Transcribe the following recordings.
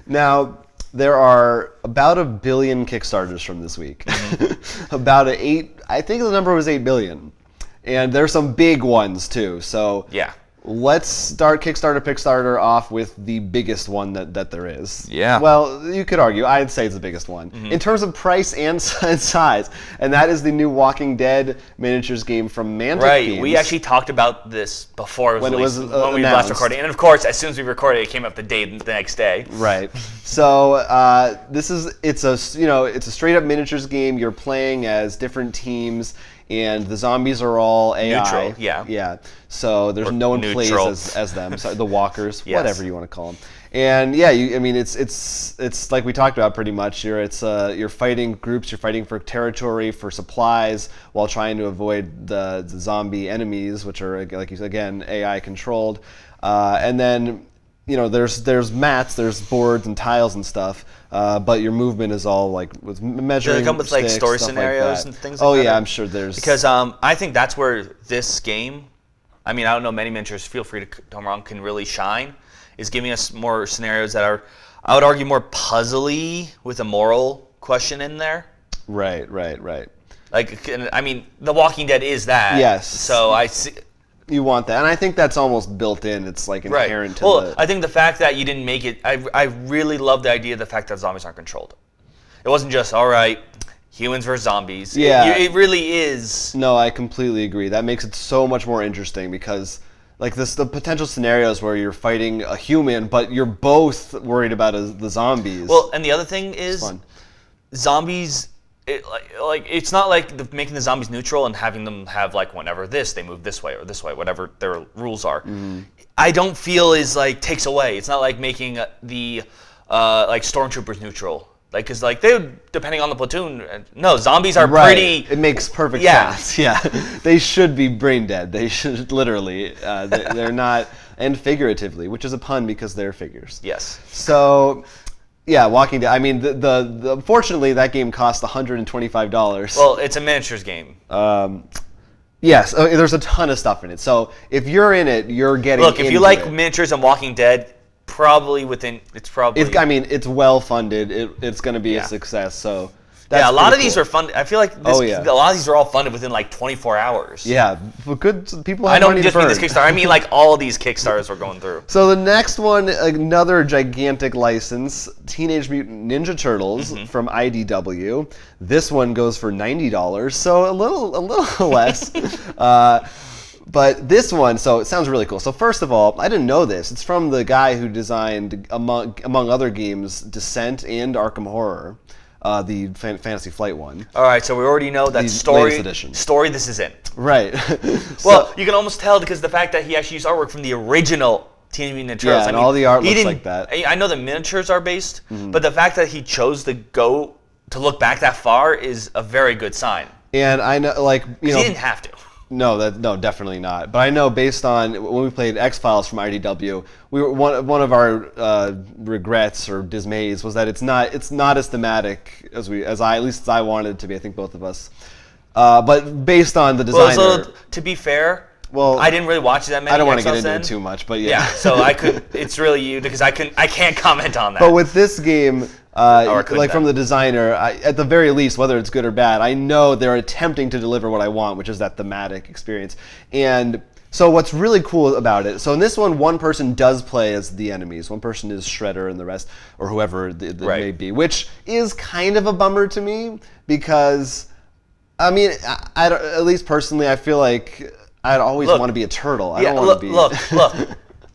Now, there are about 1 billion Kickstarters from this week. About I think the number was 8 billion. And there's some big ones too. So yeah. Let's start Kickstarter Pickstarter off with the biggest one that there is. Yeah. Well, you could argue. I'd say it's the biggest one. In terms of price and size. And that is the new Walking Dead miniatures game from Mantic Games. We actually talked about this before when we last recorded. And of course, as soon as we recorded, it came up the next day. Right. So it's a straight up miniatures game. You're playing as different teams. And the zombies are all AI. Neutral, yeah. Yeah. So there's no one plays as them. So the walkers, yes. Whatever you want to call them. And yeah, it's like we talked about pretty much. You're fighting groups. You're fighting for territory, for supplies, while trying to avoid the zombie enemies, which are, like you said, again, AI controlled. And then there's mats, there's boards and tiles and stuff. But your movement is all like with measuring. Do they come with like story scenarios and things like that? Oh yeah, I'm sure there's. Because I think that's where this game, I don't know, many miniatures, feel free to come around, can really shine, is giving us more scenarios that are, I would argue, more puzzly with a moral question in there. Right. Like, The Walking Dead is that. Yes. So I see. You want that, and I think that's almost built in. It's like inherent to Well, I think the fact that you didn't make it, I really love the idea of the fact that zombies aren't controlled. It wasn't just, all right, humans versus zombies. Yeah. It really is. No, I completely agree. That makes it so much more interesting because, like, the potential scenarios where you're fighting a human, but you're both worried about the zombies. Well, and the other thing is, zombies. It's not like making the zombies neutral and having them have like whenever they move this way or this way, whatever their rules are. I don't feel takes away. It's not like making the stormtroopers neutral. Because they, depending on the platoon, no, zombies are pretty. It makes perfect sense. Yeah, they should be brain dead. They should literally. They're not, and figuratively, which is a pun because they're figures. Yes. So. Yeah, Walking Dead. Unfortunately, that game cost $125. Well, it's a miniatures game. Yes, there's a ton of stuff in it. So if you're in it, you're getting. Look, if you like miniatures and Walking Dead, it's well funded. It's going to be a success. So. A lot of these are funded. I feel like a lot of these are all funded within 24 hours. Yeah, but good people have money to burn. I don't just mean this Kickstarter. All of these Kickstarters we're going through. So the next one, another gigantic license, Teenage Mutant Ninja Turtles from IDW. This one goes for $90, so a little less. But this one, so it sounds really cool. So first of all, I didn't know this. It's from the guy who designed, among other games, Descent and Arkham Horror. The Fantasy Flight one. All right, so we already know that story this is in. Right. Well, you can almost tell because the fact that he actually used artwork from the original Teenage Mutant Ninja Turtles. Yeah, and all the art looks like that. I know the miniatures are based, but the fact that he chose to look back that far is a very good sign. And I know, he didn't have to. No, definitely not. But I know based on when we played X-Files from IDW, we were one of our regrets or dismays was that it's not as thematic as at least I wanted it to be. I think both of us. But based on the designer. Well, so to be fair, I didn't really watch that many. I don't want to get into it too much, but yeah. Yeah, so it's really you because I can't comment on that. But with this game. From the designer, at the very least, whether it's good or bad, I know they're attempting to deliver what I want, which is that thematic experience. And so what's really cool about it, so in this one person does play as the enemies. One person is Shredder and the rest, or whoever it may be, which is kind of a bummer to me because, I at least personally, I feel like I'd always want to be a turtle. I don't want to be... Look.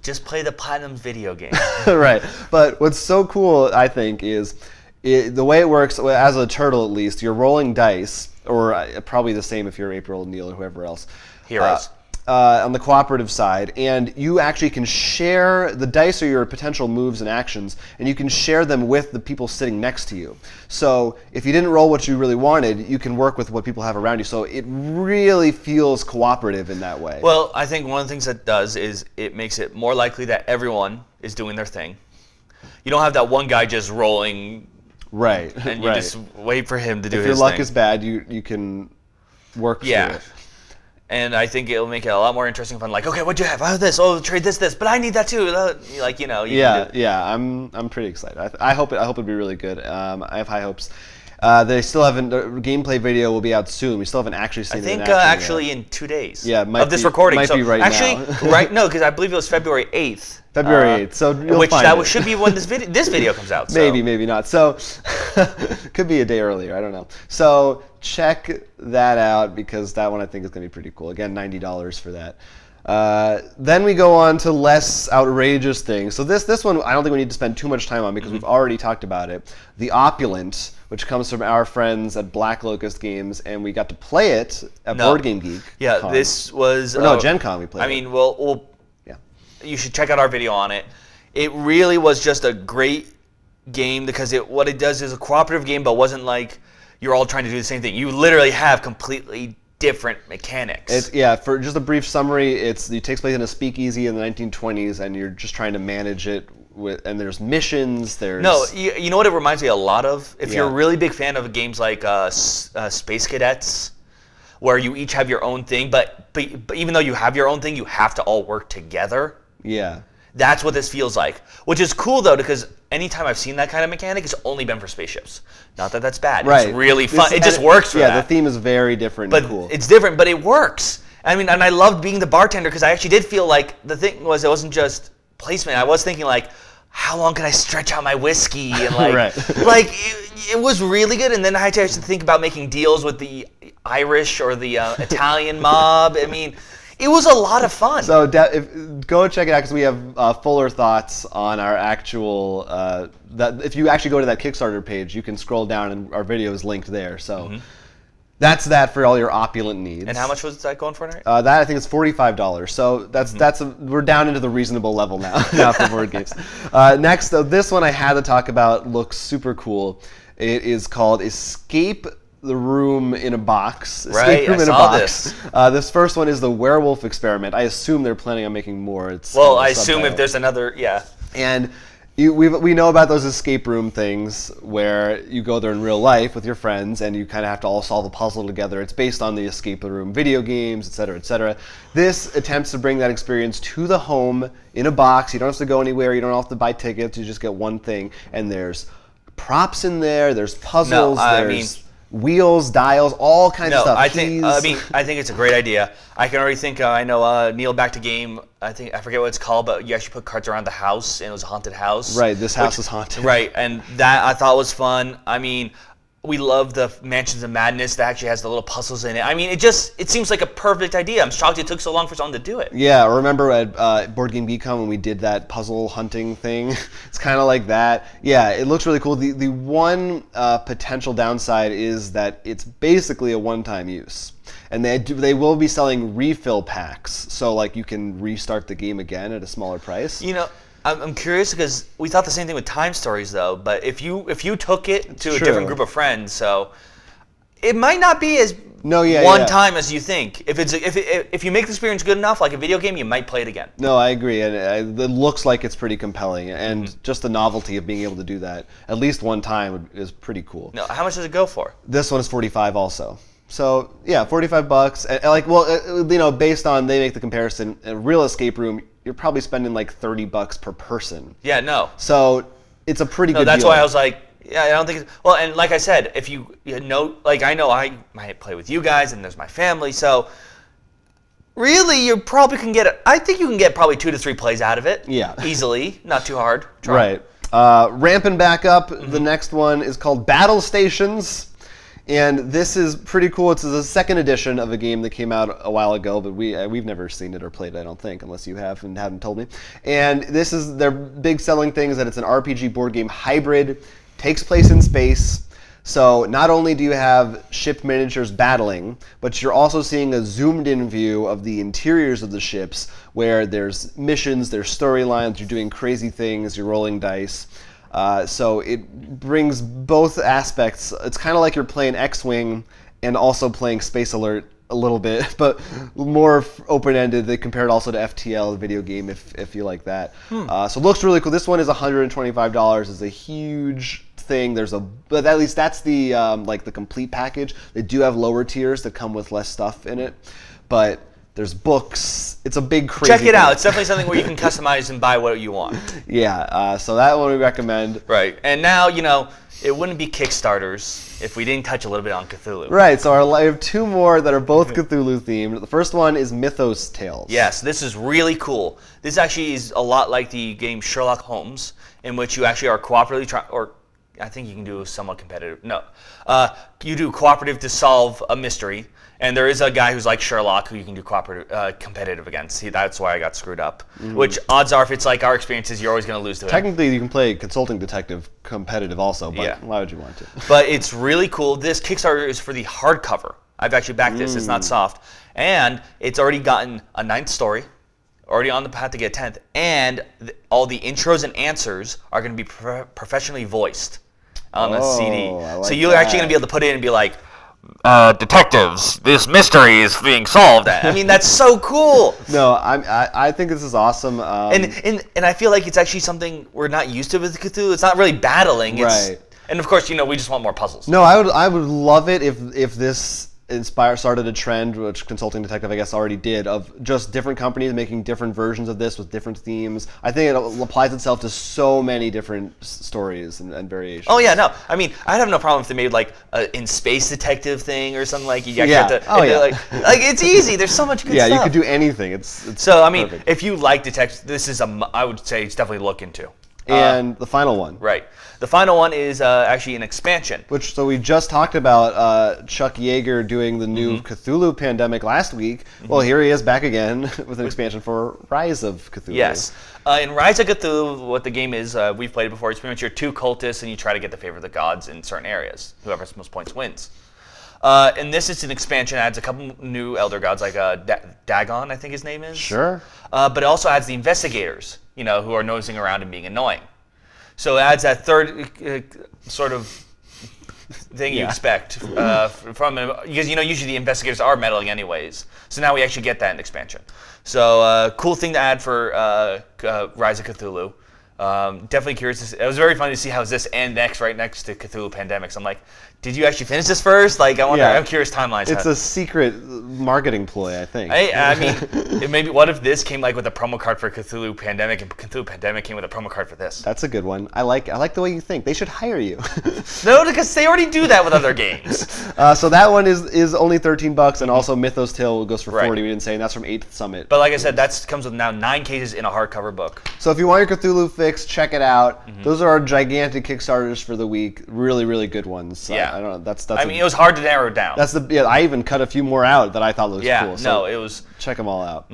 Just play the Platinum video game. Right. But what's so cool, I think, is the way it works, as a turtle at least, you're rolling dice, or probably the same if you're April O'Neil or whoever else. Heroes. On the cooperative side, and you actually can share the dice or your potential moves and actions, and you can share them with the people sitting next to you. So if you didn't roll what you really wanted, you can work with what people have around you. So it really feels cooperative in that way. Well, I think one of the things that does is it makes it more likely that everyone is doing their thing. You don't have that one guy just rolling. Right. And you just wait for him to do his thing. If your luck is bad, you can work through it. And I think it'll make it a lot more interesting and fun. Like, okay, what'd you have? Oh, this. Oh, trade this, but I need that too. Like, you know. I'm pretty excited. I hope it'll be really good. I have high hopes. They still haven't. The gameplay video will be out soon. We still haven't actually seen it. I think actually in 2 days. Yeah, of this recording. Might be right now. Right? No, because I believe it was February 8th. February 8th. So you'll find it. Should be when this video comes out. So. Maybe not. So could be a day earlier. I don't know. So check that out because that one I think is going to be pretty cool. Again, $90 for that. Then we go on to less outrageous things. So this one I don't think we need to spend too much time on because we've already talked about it. The Opulence, which comes from our friends at Black Locust Games, and we got to play it at Board Game Geek. Yeah, this was Gen Con we played. I mean, well, yeah. You should check out our video on it. It really was just a great game because what it does is a cooperative game, but wasn't like you're all trying to do the same thing. You literally have completely different mechanics. For just a brief summary, it takes place in a speakeasy in the 1920s, and you're just trying to manage it. And there's missions. You know what it reminds me a lot of? If you're a really big fan of games like Space Cadets, where you each have your own thing, but even though you have your own thing, you have to all work together. Yeah. That's what this feels like, which is cool though, because anytime I've seen that kind of mechanic, it's only been for spaceships. Not that that's bad. Right. It's really fun. It just works for that. Yeah, the theme is very different and cool. It's different, but it works. I mean, and I loved being the bartender because I actually did feel like the thing was it wasn't just placement. I was thinking like, how long can I stretch out my whiskey? And like, it was really good. And then I had to think about making deals with the Irish or the Italian mob. I mean, it was a lot of fun. So go check it out because we have fuller thoughts on our actual. If you actually go to that Kickstarter page, you can scroll down and our video is linked there. So. That's that for all your opulent needs. And how much was that going for now? That I think is $45. So we're down into the reasonable level now for board games. Next, this one I had to talk about looks super cool. It is called Escape the Room in a Box. Right, I saw this. This first one is the Werewolf Experiment. I assume they're planning on making more. I assume if there's another, yeah. And we know about those escape room things where you go there in real life with your friends and you kind of have to all solve a puzzle together. It's based on the escape the room video games, etc., etc. This attempts to bring that experience to the home in a box. You don't have to go anywhere. You don't have to buy tickets. You just get one thing. And there's props in there. There's puzzles. There's wheels, dials, all kinds of stuff. I think it's a great idea. I can already think. I know Neil Back to Game. I forget what it's called, but you actually put cards around the house, and it was a haunted house. Right. This house is haunted. Right, and that I thought was fun. I mean, we love the Mansions of Madness that actually has the little puzzles in it. I mean, it seems like a perfect idea. I'm shocked it took so long for someone to do it. Yeah, remember at Board Game Geek when we did that puzzle hunting thing? It's kind of like that. Yeah, it looks really cool. The one potential downside is that it's basically a one-time use. And they will be selling refill packs, so like you can restart the game again at a smaller price. You know, I'm curious because we thought the same thing with Time Stories though. But if you took it to a different group of friends, so it might not be as one time as you think. If you make the experience good enough, like a video game, you might play it again. No, I agree, and it looks like it's pretty compelling, and just the novelty of being able to do that at least one time is pretty cool. No, how much does it go for? This one is $45 also. So yeah, $45. And based on they make the comparison, a real escape room, you're probably spending like $30 per person. Yeah, no. So it's a pretty good deal. That's why I was like, yeah, I don't think. Well, and like I said, if you know, like I know I might play with you guys, and there's my family, so really you probably can get. I think you can get probably 2 to 3 plays out of it. Yeah, easily, not too hard. Right. Ramping back up, the next one is called Battle Stations. And this is pretty cool. It's the second edition of a game that came out a while ago, but we've never seen it or played it, I don't think, unless you have and haven't told me. And this is their big selling thing is that it's an RPG board game hybrid, takes place in space. So not only do you have ship miniatures battling, but you're also seeing a zoomed-in view of the interiors of the ships, where there's missions, there's storylines, you're doing crazy things, you're rolling dice. So it brings both aspects. It's kind of like you're playing X-Wing and also playing Space Alert a little bit, but more open-ended. They compare it also to FTL, the video game, if you like that. So it looks really cool. This one is $125. It's a huge thing. But at least that's the like the complete package. They do have lower tiers that come with less stuff in it. but there's books. It's a big crazy Check it thing. out. It's definitely something where you can customize and buy what you want. Yeah, so that one we recommend. Right. And now, it wouldn't be Kickstarters if we didn't touch a little bit on Cthulhu. Right, so we have two more that are both Cthulhu themed. The first one is Mythos Tales. Yes, this is really cool. This actually is a lot like the game Sherlock Holmes, in which you actually are cooperatively trying, or I think you can do somewhat competitive. No, you do cooperative to solve a mystery, and there is a guy who's like Sherlock who you can do cooperative, competitive against. See, that's why I got screwed up. Which odds are, if it's like our experiences, you're always going to lose to him. Technically, you can play Consulting Detective competitive also, but why would you want to? But it's really cool. This Kickstarter is for the hardcover. I've actually backed this. It's not soft. And it's already gotten a 9th story, already on the path to get 10th, and all the intros and answers are going to be professionally voiced on a CD. Like so you're actually going to be able to put in and be like, detectives, this mystery is being solved. I mean, that's so cool. No, I think this is awesome. And I feel like it's actually something we're not used to with Cthulhu. It's not really battling. Right. And of course, we just want more puzzles. No, I would love it if this started a trend, which Consulting Detective, I guess, already did, of just different companies making different versions of this with different themes. I think it applies itself to so many different stories and variations. Oh, yeah, no. I mean, I'd have no problem if they made, like, a in space detective thing or something like you actually have to... Like, it's easy. There's so much good stuff. Yeah, you could do anything. It's so, I mean, perfect. if you like detectives, this is I would say it's definitely look into. And the final one. Right. The final one is actually an expansion. So we just talked about Chuck Yeager doing the new Cthulhu Pandemic last week. Well, here he is back again with an expansion for Rise of Cthulhu. Yes. In Rise of Cthulhu, what the game is, we've played it before, it's pretty much you're 2 cultists and you try to get the favor of the gods in certain areas. Whoever has the most points wins. And this is an expansion, adds a couple new elder gods, like Dagon, I think his name is. Sure. But it also adds the investigators, who are nosing around and being annoying. So it adds that third sort of thing you expect from him, because usually the investigators are meddling anyways. So now we actually get that in the expansion. So cool thing to add for Rise of Cthulhu. Definitely curious. It was very funny to see how this and right next to Cthulhu Pandemics. I'm like, did you actually finish this first? Like, I'm curious timelines. It's a secret marketing ploy, I think. I mean, maybe what if this came like with a promo card for Cthulhu Pandemic, and Cthulhu Pandemic came with a promo card for this? That's a good one. I like the way you think. They should hire you. No, because they already do that with other games. So that one is only $13, and also Mythos Tale goes for 40. We didn't say, and that's from 8th Summit. But like I said, that comes with now 9 cases in a hardcover book. So if you want your Cthulhu fix, check it out. Those are our gigantic Kickstarters for the week. Really, really good ones. So yeah. I don't know. That's. I mean, it was hard to narrow it down. I even cut a few more out that I thought looked cool. So no, it was. Check them all out.